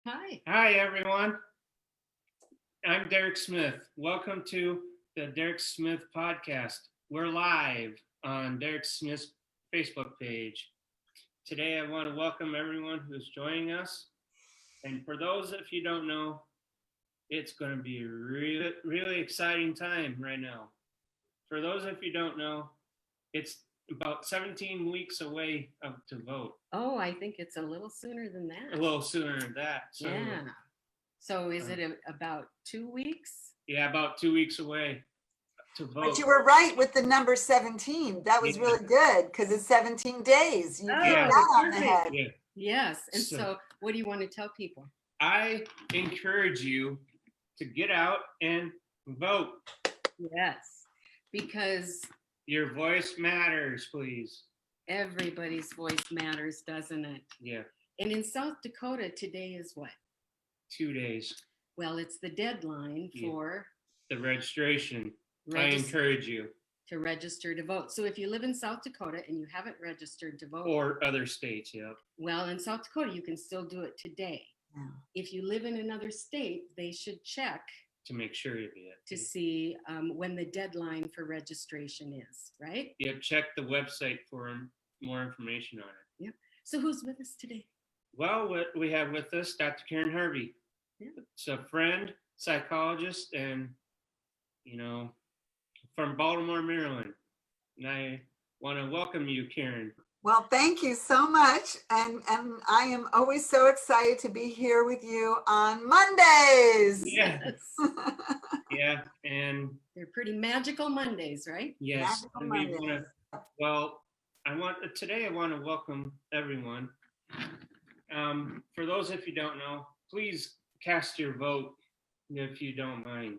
Hi. Hi, everyone. I'm Derek Smith. Welcome to the Derek Smith podcast. We're live on Derek Smith's Facebook page. Today, I want to welcome everyone who's joining us. And for those of you don't know, it's going to be a really exciting time right now. For those of you don't know, it's about 17 weeks away to vote. Oh, I think it's a little sooner than A that. little sooner than that. Yeah. So is it about 2 weeks? Yeah, about 2 weeks away to vote. But you were right with the number 17. That was really good because it's 17 days. You hit Yeah. that on the head. Yeah. Yes. And so what do you want to tell people? I encourage you to get out and vote. Yes. Because Your voice matters, please. everybody's voice matters, doesn't it? Yeah, And in South Dakota, today is what? 2 days. Well, it's the deadline for The registration. I encourage you. to register to vote. So if you live in South Dakota and you haven't registered to vote, Or other states, yeah. well, in South Dakota, you can still do it today. Yeah. If you live in another state, they should check To make sure you get to see when the deadline for registration is, right? Yeah, check the website for more information on it. Yeah. So who's with us today? Well, what we have with us, Dr. Karyn Harvey. Yeah. It's a friend, psychologist, and, from Baltimore, Maryland. And I want to welcome you, Karyn. Well, thank you so much. And I am always so excited to be here with you on Mondays. Yeah. Yeah, and They're pretty magical Mondays, right? yes, Magical and we Mondays. want to. Well, today I want to welcome everyone. For those of you don't know, please cast your vote if you don't mind,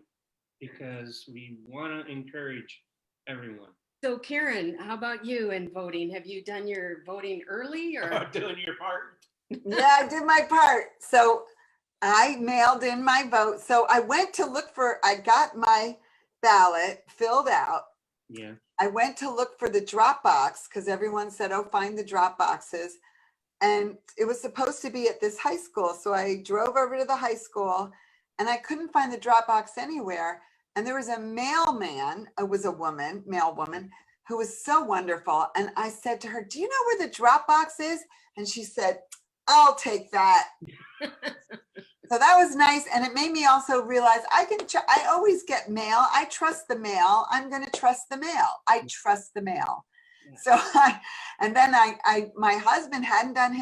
because we want to encourage everyone. So Karen, how about you and voting? Have you done your voting early or? Doing your part. Yeah, I did my part. So I mailed in my vote. So I went to I got my ballot filled out. Yeah. I went to look for the drop box because everyone said, oh, find the drop boxes. And it was supposed to be at this high school. So I drove over to the high school and I couldn't find the drop box anywhere. And there was a mailman, it was a male woman, who was so wonderful. And I said to her, do you know where the drop box is? And she said, I'll take that. So that was nice. And it made me also realize I always get mail. I trust the mail. I'm going to trust the mail. I trust the mail. Yeah. So my husband hadn't done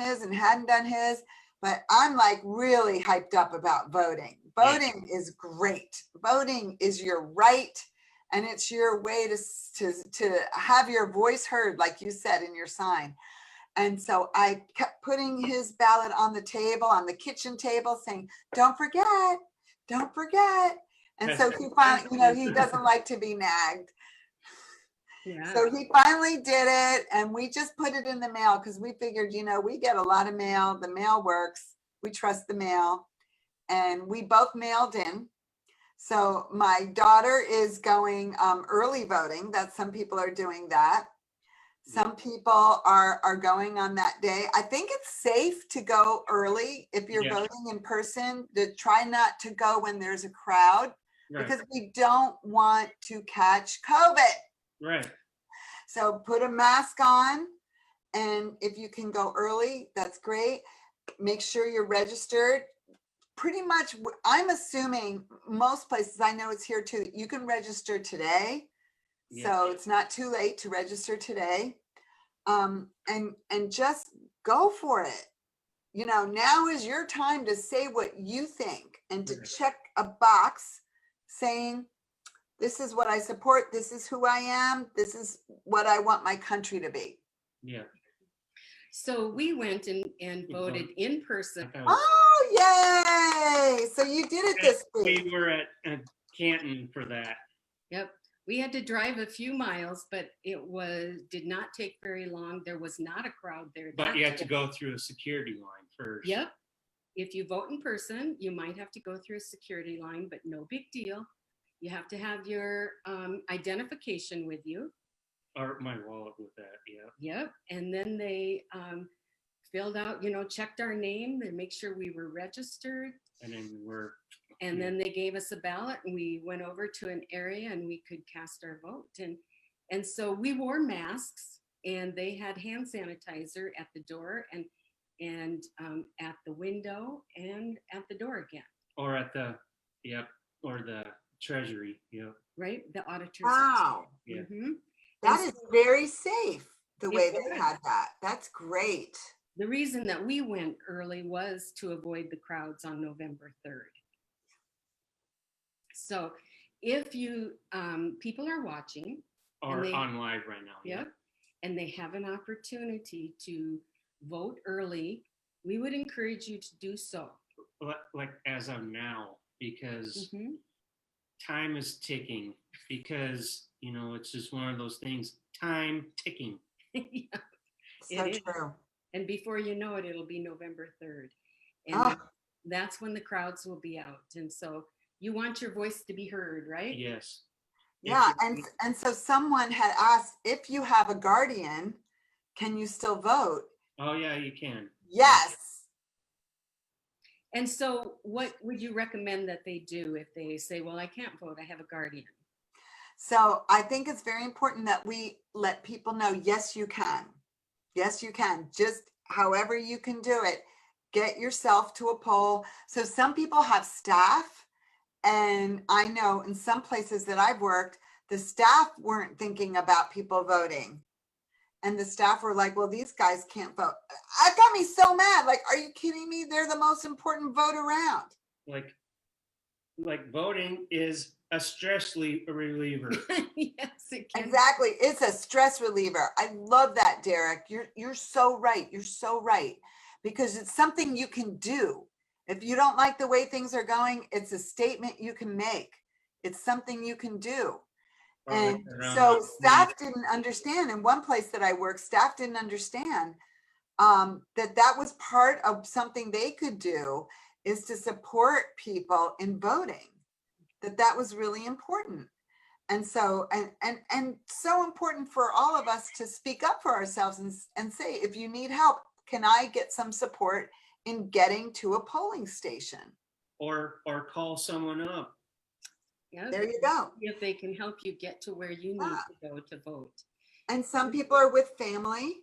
his, but I'm like really hyped up about voting. Voting is great. Voting is your right. And it's your way to have your voice heard, like you said in your sign. And so I kept putting his ballot on the table, on the kitchen table, saying, don't forget. And so he finally, he doesn't like to be nagged. Yeah. So he finally did it, and we just put it in the mail because we figured, we get a lot of mail. The mail works. We trust the mail. And we both mailed in. So my daughter is going early voting. Some people are doing that. Some people are going on that day. I think it's safe to go early if you're voting in person. To try not to go when there's a crowd, because we don't want to catch COVID. Right. So put a mask on, and if you can go early, that's great. Make sure you're registered. Pretty much, I'm assuming most places, I know it's here too, you can register today. So it's not too late to register today. And just go for it. Now is your time to say what you think and to check a box saying, this is what I support. This is who I am. This is what I want my country to be. Yeah. So we went and voted in person. Oh, yay. So you did it this week. We were at Canton for that. Yep. We had to drive a few miles, but it did not take very long. There was not a crowd there. But you had to go through a security line first. Yep. If you vote in person, you might have to go through a security line, but no big deal. You have to have your identification with you. Or my wallet with that, yeah. Yep. And then they filled out, checked our name and make sure we were registered. And then And then they gave us a ballot and we went over to an area and we could cast our vote. And so we wore masks and they had hand sanitizer at the door and at the window and at the door again. or at the, or the treasury, Right? The auditors. Wow. Yeah. Mhm. That And is very safe, the way It they was. had that. That's great. The reason that we went early was to avoid the crowds on November 3rd. So if you, people are watching. or And they- on live right now. Yep. And they have an opportunity to vote early, we would encourage you to do so. Like as of now, because Mhm. time is ticking, because, it's just one of those things, time ticking. Yeah. So It is. true. And before you know it, it'll be November 3rd. And Ah. that's when the crowds will be out. And so you want your voice to be heard, right? Yes. Yeah, If you- and so someone had asked, if you have a guardian, can you still vote? Oh, yeah, you can. Yes. And so what would you recommend that they do if they say, well, I can't vote, I have a guardian? So I think it's very important that we let people know, yes, you can. Yes, you can. Just however you can do it, get yourself to a poll. So some people have staff, and I know in some places that I've worked, the staff weren't thinking about people voting. And the staff were like, well, these guys can't vote. It got me so mad. Like, are you kidding me? They're the most important vote around. Like voting is a stress reliever. Yes, it can. Exactly. It's a stress reliever. I love that, Derek. You're so right. You're so right. Because it's something you can do. If you don't like the way things are going, it's a statement you can make. It's something you can do. Or And around so the staff didn't understand. In one place that I worked, staff didn't understand that was part of something they could do, is to support people in voting. That was really important. And so, and so important for all of us to speak up for ourselves and say, if you need help, can I get some support in getting to a polling station? or call someone up. Yeah, There you go. if they can help you get to where you need to go to vote. And some people are with family,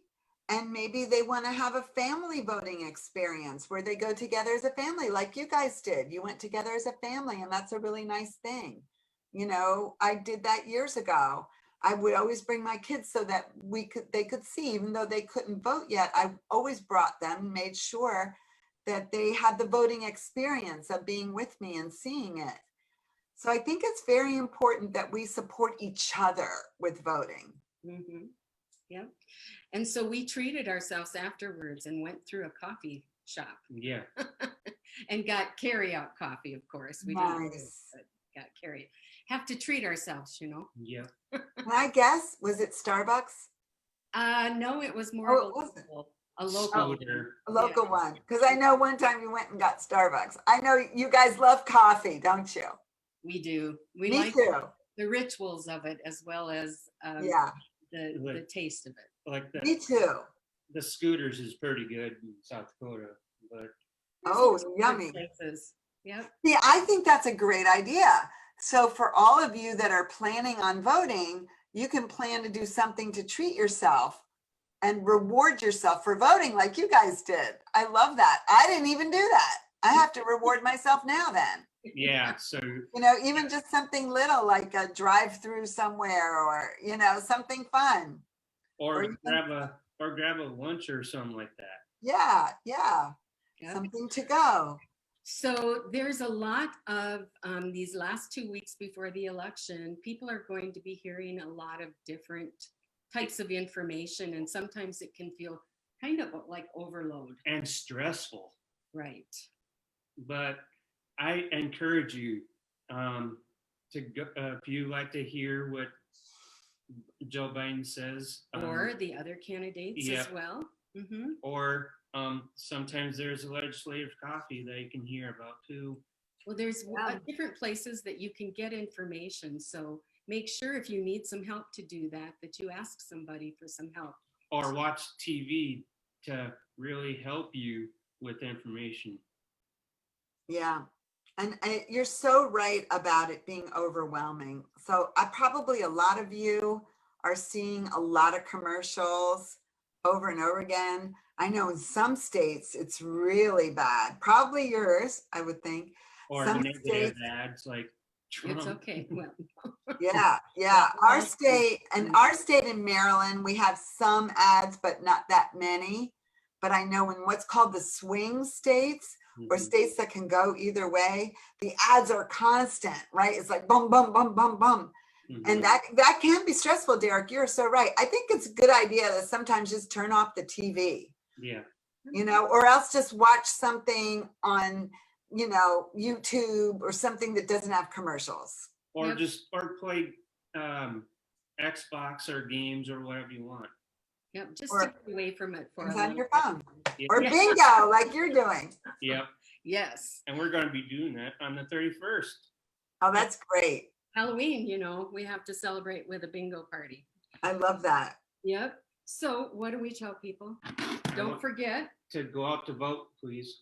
and maybe they want to have a family voting experience where they go together as a family, like you guys did. You went together as a family, and that's a really nice thing. I did that years ago. I would always bring my kids so that they could see, even though they couldn't vote yet. I always brought them, made sure that they had the voting experience of being with me and seeing it. So I think it's very important that we support each other with voting. Mm-hmm. Yep. And so we treated ourselves afterwards and went through a coffee shop. Yeah. And got carry-out coffee, of course. We didn't do it, but got carry. Have to treat ourselves, Yeah. Can I guess, was it Starbucks? No, it was more Oh, of it wasn't. a local. Scooter. A local one? Because I know one time you went and got Starbucks. I know you guys love coffee, don't you? We do. We Me like too. the rituals of it as well as Yeah, the taste of it. Like me too. the scooters is pretty good in South Dakota, but Oh, There's yummy. places. Yep. See, I think that's a great idea. So for all of you that are planning on voting, you can plan to do something to treat yourself and reward yourself for voting like you guys did. I love that. I didn't even do that. I have to reward myself now then. yeah, so Even just something little like a drive-through somewhere, or, something fun. or you grab a lunch or something like that. Yeah, Yep. something to go. So there's a lot of these last 2 weeks before the election, people are going to be hearing a lot of different types of information, and sometimes it can feel kind of like overload. And stressful. Right. But I encourage you to go, if you like to hear what Joe Biden says, Or the other candidates yeah. as well. Mm-hmm. or sometimes there's a legislative coffee that you can hear about too. Well, there's Yeah. different places that you can get information. So make sure if you need some help to do that, that you ask somebody for some help. Or watch TV to really help you with information. Yeah. And you're so right about it being overwhelming. So probably a lot of you are seeing a lot of commercials over and over again. I know in some states it's really bad. Probably yours, I would think. Or Some the negative states, ads like Trump. It's okay. Well, yeah. Our state in Maryland, we have some ads, but not that many. But I know in what's called the swing states, or states that can go either way, the ads are constant, right? It's like bum, bum, bum, bum, bum. And that can be stressful, Derek. You're so right. I think it's a good idea to sometimes just turn off the TV. Yeah. You know, or else just watch something on, you know, YouTube or something that doesn't have commercials. Or Yep. or play Xbox or games or whatever you want. Yep, just Or stick away from it for a It's little on your bit. phone. Yeah. Or bingo, like you're doing. Yep. Yes. And we're going to be doing that on the 31st. Oh, that's great. Halloween, you know, we have to celebrate with a bingo party. I love that. Yep. So what do we tell people? Don't forget To go out to vote, please.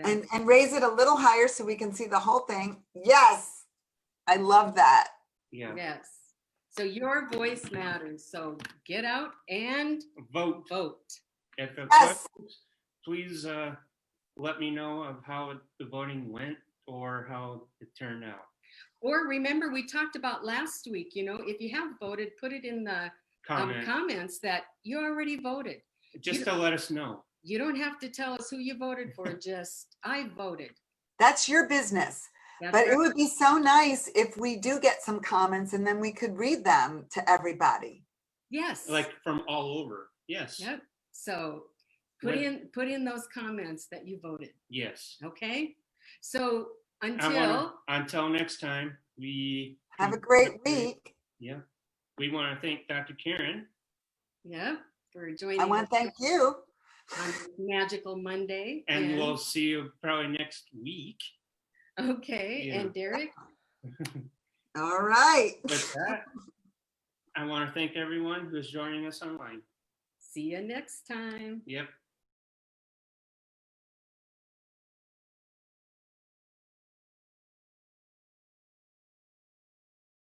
And raise it a little higher so we can see the whole thing. Yes. I love that. Yeah. Yes. So your voice matters. So get out and Vote. If a Yes. question, please let me know of how the voting went or how it turned out. Or remember, we talked about last week, you know, if you have voted, put it in the comments that you already voted. Just to let us know. You don't have to tell us who you voted for, just I voted. That's your business. That's But right. it would be so nice if we do get some comments and then we could read them to everybody. Yes. Like from all over. Yes. Yep. So put in those comments that you voted. Yes. Okay. So until next time, we have a great week. Yeah. We want to thank Dr. Karyn. Yeah, for joining. I want to thank you on this magical Monday. And we'll see you probably next week. Okay. Yeah. And Derek. All right. With that, I want to thank everyone who's joining us online. See you next time. Yep.